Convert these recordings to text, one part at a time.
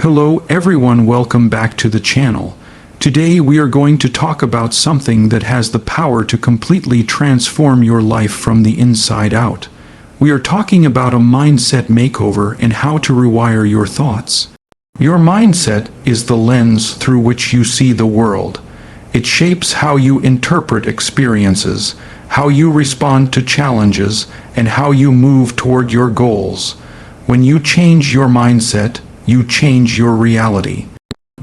Hello everyone, welcome back to the channel. Today we are going to talk about something that has the power to completely transform your life from the inside out. We are talking about a mindset makeover and how to rewire your thoughts. Your mindset is the lens through which you see the world. It shapes how you interpret experiences, how you respond to challenges, and how you move toward your goals. When you change your mindset, you change your reality.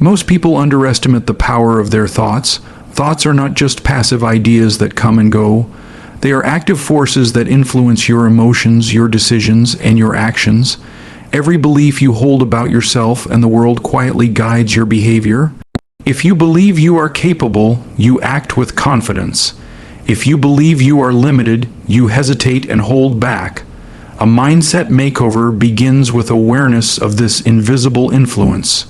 Most people underestimate the power of their thoughts. Thoughts are not just passive ideas that come and go. They are active forces that influence your emotions, your decisions, and your actions. Every belief you hold about yourself and the world quietly guides your behavior. If you believe you are capable, you act with confidence. If you believe you are limited, you hesitate and hold back. A mindset makeover begins with awareness of this invisible influence.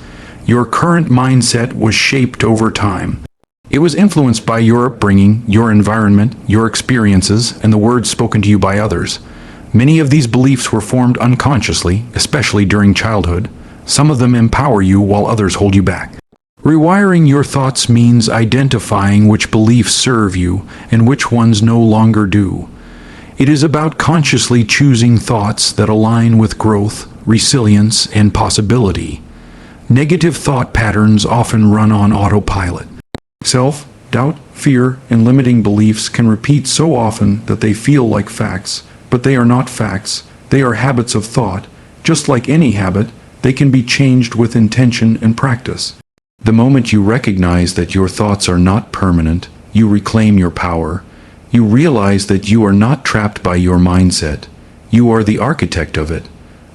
Your current mindset was shaped over time. It was influenced by your upbringing, your environment, your experiences, and the words spoken to you by others. Many of these beliefs were formed unconsciously, especially during childhood. Some of them empower you while others hold you back. Rewiring your thoughts means identifying which beliefs serve you and which ones no longer do. It is about consciously choosing thoughts that align with growth, resilience, and possibility. Negative thought patterns often run on autopilot. Self-doubt, fear, and limiting beliefs can repeat so often that they feel like facts, but they are not facts. They are habits of thought. Just like any habit, they can be changed with intention and practice. The moment you recognize that your thoughts are not permanent, you reclaim your power. You realize that you are not trapped by your mindset. You are the architect of it.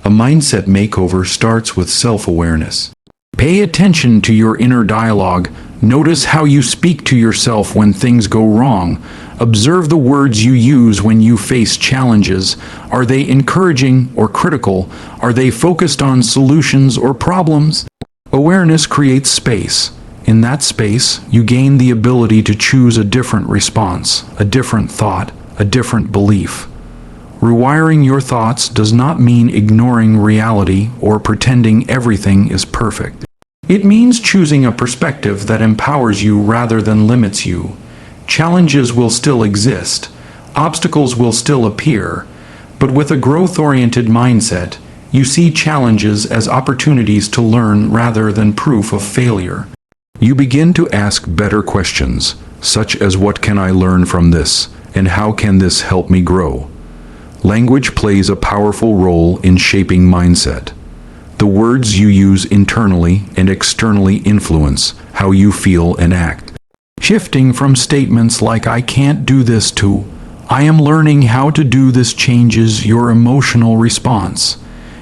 A mindset makeover starts with self-awareness. Pay attention to your inner dialogue. Notice how you speak to yourself when things go wrong. Observe the words you use when you face challenges. Are they encouraging or critical? Are they focused on solutions or problems? Awareness creates space. In that space, you gain the ability to choose a different response, a different thought, a different belief. Rewiring your thoughts does not mean ignoring reality or pretending everything is perfect. It means choosing a perspective that empowers you rather than limits you. Challenges will still exist. Obstacles will still appear. But with a growth-oriented mindset, you see challenges as opportunities to learn rather than proof of failure. You begin to ask better questions, such as what can I learn from this, and how can this help me grow? Language plays a powerful role in shaping mindset. The words you use internally and externally influence how you feel and act. Shifting from statements like I can't do this to I am learning how to do this changes your emotional response.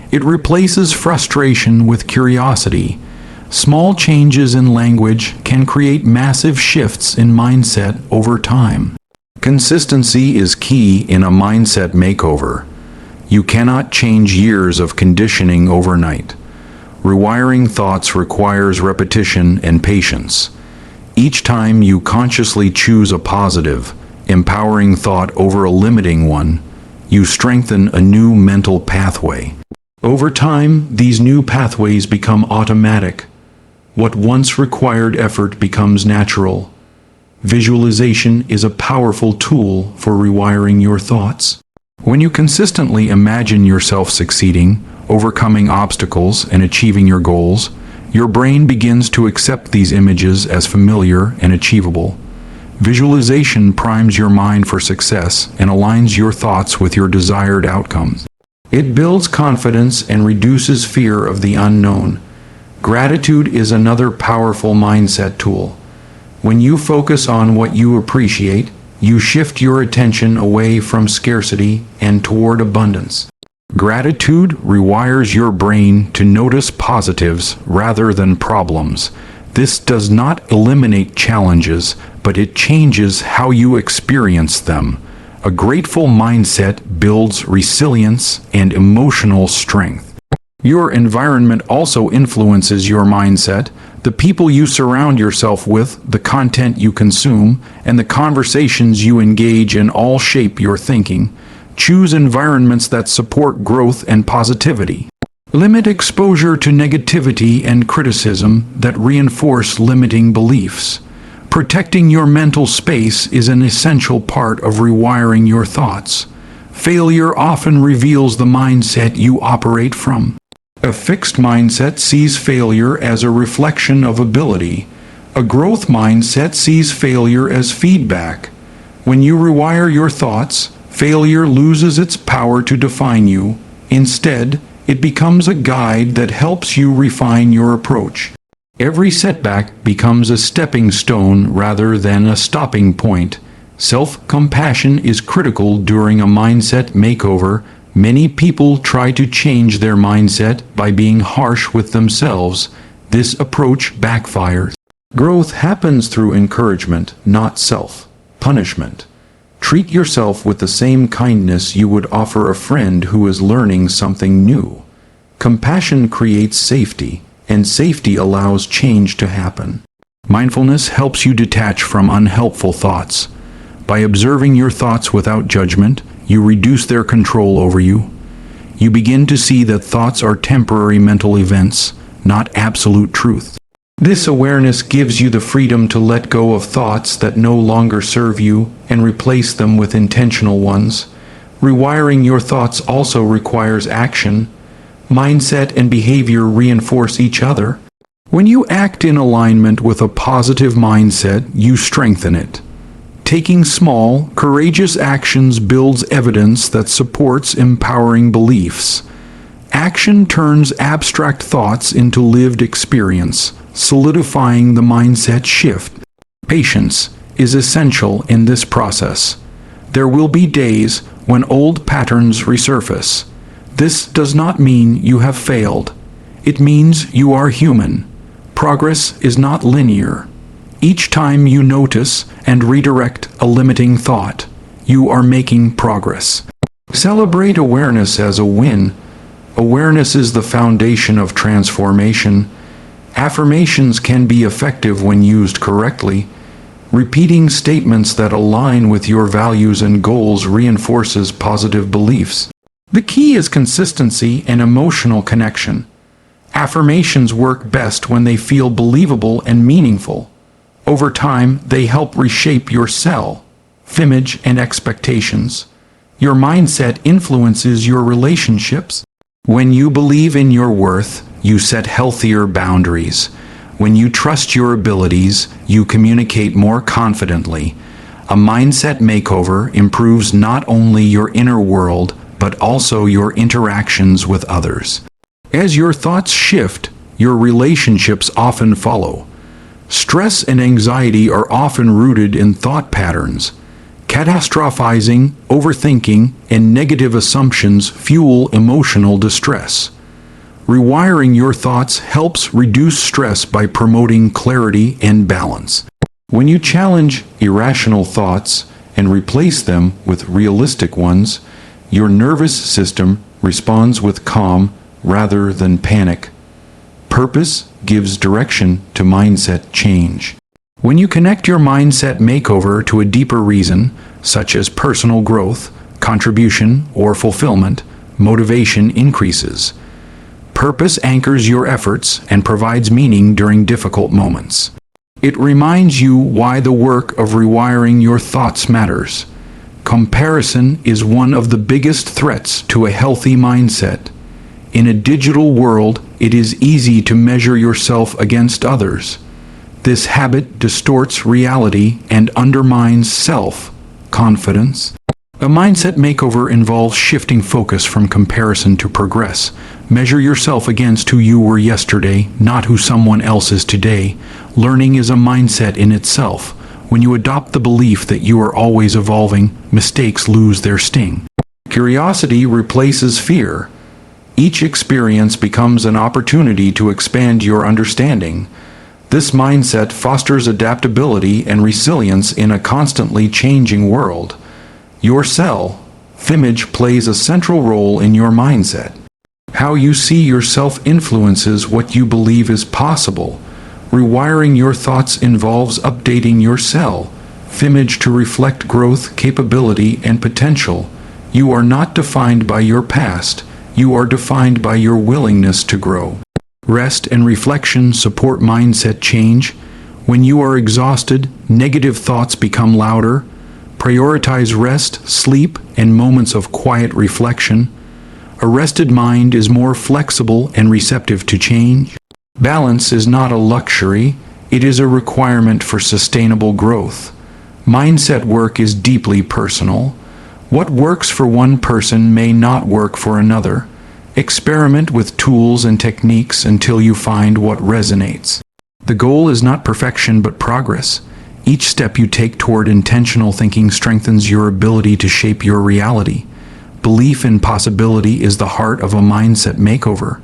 It replaces frustration with curiosity. Small changes in language can create massive shifts in mindset over time. Consistency is key in a mindset makeover. You cannot change years of conditioning overnight. Rewiring thoughts requires repetition and patience. Each time you consciously choose a positive, empowering thought over a limiting one, you strengthen a new mental pathway. Over time, these new pathways become automatic. What once required effort becomes natural. Visualization is a powerful tool for rewiring your thoughts. When you consistently imagine yourself succeeding, overcoming obstacles, and achieving your goals, your brain begins to accept these images as familiar and achievable. Visualization primes your mind for success and aligns your thoughts with your desired outcomes. It builds confidence and reduces fear of the unknown. Gratitude is another powerful mindset tool. When you focus on what you appreciate, you shift your attention away from scarcity and toward abundance. Gratitude rewires your brain to notice positives rather than problems. This does not eliminate challenges, but it changes how you experience them. A grateful mindset builds resilience and emotional strength. Your environment also influences your mindset. The people you surround yourself with, the content you consume, and the conversations you engage in all shape your thinking. Choose environments that support growth and positivity. Limit exposure to negativity and criticism that reinforce limiting beliefs. Protecting your mental space is an essential part of rewiring your thoughts. Failure often reveals the mindset you operate from. A fixed mindset sees failure as a reflection of ability. A growth mindset sees failure as feedback. When you rewire your thoughts, failure loses its power to define you. Instead, it becomes a guide that helps you refine your approach. Every setback becomes a stepping stone rather than a stopping point. Self-compassion is critical during a mindset makeover. Many people try to change their mindset by being harsh with themselves. This approach backfires. Growth happens through encouragement, not self-punishment. Treat yourself with the same kindness you would offer a friend who is learning something new. Compassion creates safety, and safety allows change to happen. Mindfulness helps you detach from unhelpful thoughts. By observing your thoughts without judgment, you reduce their control over you. You begin to see that thoughts are temporary mental events, not absolute truth. This awareness gives you the freedom to let go of thoughts that no longer serve you and replace them with intentional ones. Rewiring your thoughts also requires action. Mindset and behavior reinforce each other. When you act in alignment with a positive mindset, you strengthen it. Taking small, courageous actions builds evidence that supports empowering beliefs. Action turns abstract thoughts into lived experience, solidifying the mindset shift. Patience is essential in this process. There will be days when old patterns resurface. This does not mean you have failed. It means you are human. Progress is not linear. Each time you notice and redirect a limiting thought, you are making progress. Celebrate awareness as a win. Awareness is the foundation of transformation. Affirmations can be effective when used correctly. Repeating statements that align with your values and goals reinforces positive beliefs. The key is consistency and emotional connection. Affirmations work best when they feel believable and meaningful. Over time, they help reshape your self-image and expectations. Your mindset influences your relationships. When you believe in your worth, you set healthier boundaries. When you trust your abilities, you communicate more confidently. A mindset makeover improves not only your inner world, but also your interactions with others. As your thoughts shift, your relationships often follow. Stress and anxiety are often rooted in thought patterns. Catastrophizing, overthinking, and negative assumptions fuel emotional distress. Rewiring your thoughts helps reduce stress by promoting clarity and balance. When you challenge irrational thoughts and replace them with realistic ones, your nervous system responds with calm rather than panic. Purpose gives direction to mindset change. When you connect your mindset makeover to a deeper reason, such as personal growth, contribution, or fulfillment, motivation increases. Purpose anchors your efforts and provides meaning during difficult moments. It reminds you why the work of rewiring your thoughts matters. Comparison is one of the biggest threats to a healthy mindset. In a digital world, it is easy to measure yourself against others. This habit distorts reality and undermines self-confidence. A mindset makeover involves shifting focus from comparison to progress. Measure yourself against who you were yesterday, not who someone else is today. Learning is a mindset in itself. When you adopt the belief that you are always evolving, mistakes lose their sting. Curiosity replaces fear. Each experience becomes an opportunity to expand your understanding. This mindset fosters adaptability and resilience in a constantly changing world. Your self-image plays a central role in your mindset. How you see yourself influences what you believe is possible. Rewiring your thoughts involves updating your self-image to reflect growth, capability, and potential. You are not defined by your past, You are defined by your willingness to grow. Rest and reflection support mindset change. When you are exhausted, negative thoughts become louder. Prioritize rest, sleep, and moments of quiet reflection. A rested mind is more flexible and receptive to change. Balance is not a luxury, it is a requirement for sustainable growth. Mindset work is deeply personal. What works for one person may not work for another. Experiment with tools and techniques until you find what resonates. The goal is not perfection but progress. Each step you take toward intentional thinking strengthens your ability to shape your reality. Belief in possibility is the heart of a mindset makeover.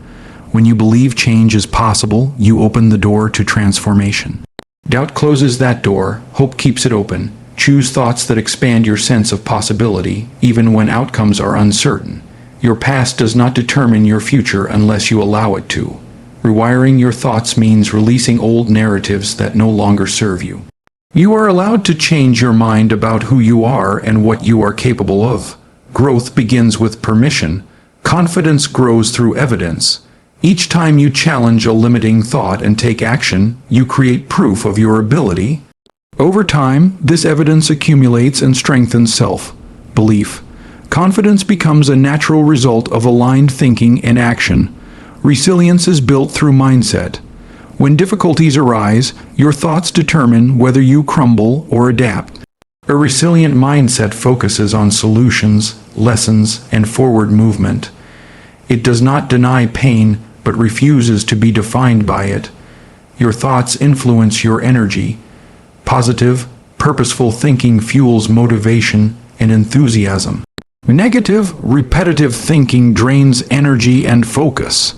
When you believe change is possible, you open the door to transformation. Doubt closes that door, hope keeps it open. Choose thoughts that expand your sense of possibility, even when outcomes are uncertain. Your past does not determine your future unless you allow it to. Rewiring your thoughts means releasing old narratives that no longer serve you. You are allowed to change your mind about who you are and what you are capable of. Growth begins with permission. Confidence grows through evidence. Each time you challenge a limiting thought and take action, you create proof of your ability. Over time, this evidence accumulates and strengthens self-belief. Confidence becomes a natural result of aligned thinking and action. Resilience is built through mindset. When difficulties arise, your thoughts determine whether you crumble or adapt. A resilient mindset focuses on solutions, lessons, and forward movement. It does not deny pain, but refuses to be defined by it. Your thoughts influence your energy. Positive, purposeful thinking fuels motivation and enthusiasm. Negative, repetitive thinking drains energy and focus.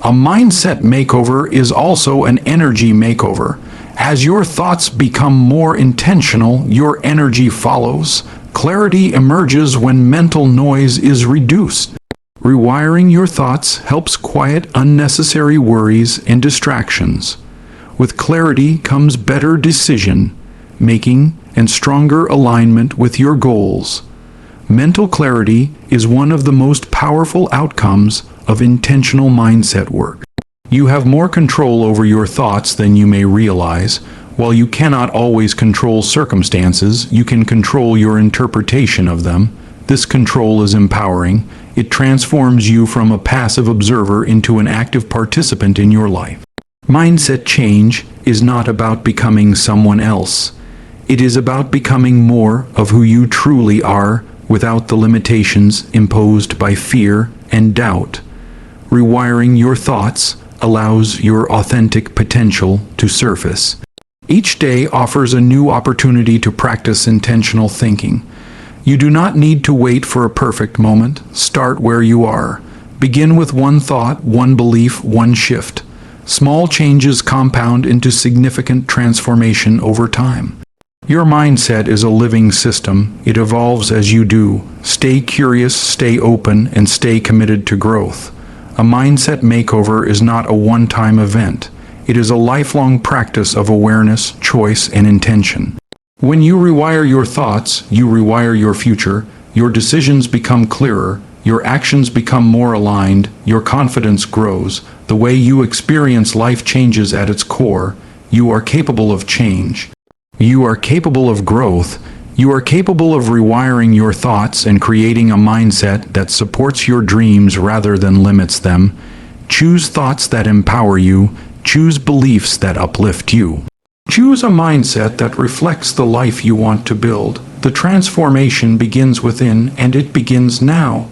A mindset makeover is also an energy makeover. As your thoughts become more intentional, your energy follows. Clarity emerges when mental noise is reduced. Rewiring your thoughts helps quiet unnecessary worries and distractions. With clarity comes better decision making and stronger alignment with your goals. Mental clarity is one of the most powerful outcomes of intentional mindset work. You have more control over your thoughts than you may realize. While you cannot always control circumstances, you can control your interpretation of them. This control is empowering. It transforms you from a passive observer into an active participant in your life. Mindset change is not about becoming someone else. It is about becoming more of who you truly are without the limitations imposed by fear and doubt. Rewiring your thoughts allows your authentic potential to surface. Each day offers a new opportunity to practice intentional thinking. You do not need to wait for a perfect moment. Start where you are. Begin with one thought, one belief, one shift. Small changes compound into significant transformation over time. Your mindset is a living system. It evolves as you do. Stay curious, stay open, and stay committed to growth. A mindset makeover is not a one-time event. It is a lifelong practice of awareness, choice, and intention. When you rewire your thoughts, you rewire your future. Your decisions become clearer. Your actions become more aligned. Your confidence grows. The way you experience life changes at its core. You are capable of change. You are capable of growth. You are capable of rewiring your thoughts and creating a mindset that supports your dreams rather than limits them. Choose thoughts that empower you. Choose beliefs that uplift you. Choose a mindset that reflects the life you want to build. The transformation begins within, and it begins now.